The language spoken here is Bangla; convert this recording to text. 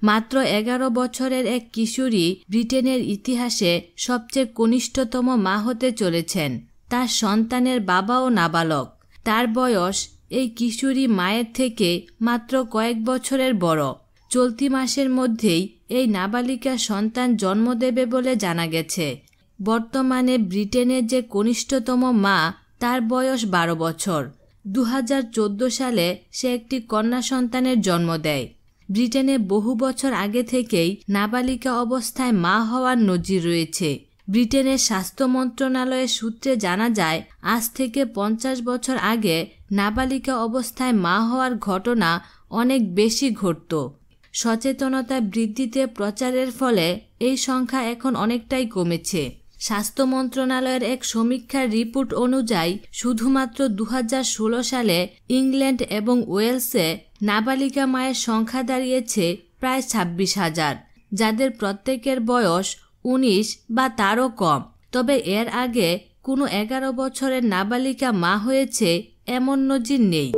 মাত্র 11 বছরের এক কিশোরী ব্রিটেনের ইতিহাসে সবচেয়ে কনিষ্ঠতম মা হতে চলেছেন। তার সন্তানের বাবাও নাবালক। তার বয়স এই কিশোরী মায়ের থেকে মাত্র কয়েক বছরের বড়। চলতি মাসের মধ্যেই এই নাবালিকা সন্তান জন্ম দেবে বলে জানা গেছে। বর্তমানে ব্রিটেনের যে কনিষ্ঠতম মা, তার বয়স 12 বছর। 2014 সালে সে একটি কন্যা সন্তানের জন্ম দেয়। ব্রিটেনে বহু বছর আগে থেকেই নাবালিকা অবস্থায় মা হওয়ার নজির রয়েছে। ব্রিটেনের স্বাস্থ্য মন্ত্রণালয়ের সূত্রে জানা যায়, আজ থেকে 50 বছর আগে নাবালিকা অবস্থায় মা হওয়ার ঘটনা অনেক বেশি ঘটত। সচেতনতা বৃদ্ধিতে প্রচারের ফলে এই সংখ্যা এখন অনেকটাই কমেছে। স্বাস্থ্য মন্ত্রণালয়ের এক সমীক্ষার রিপোর্ট অনুযায়ী শুধুমাত্র 2016 সালে ইংল্যান্ড এবং ওয়েলসে নাবালিকা মায়ের সংখ্যা দাঁড়িয়েছে প্রায় 26,000, যাদের প্রত্যেকের বয়স 19 বা তারও কম। তবে এর আগে কোনো 11 বছরের নাবালিকা মা হয়েছে এমন নজির নেই।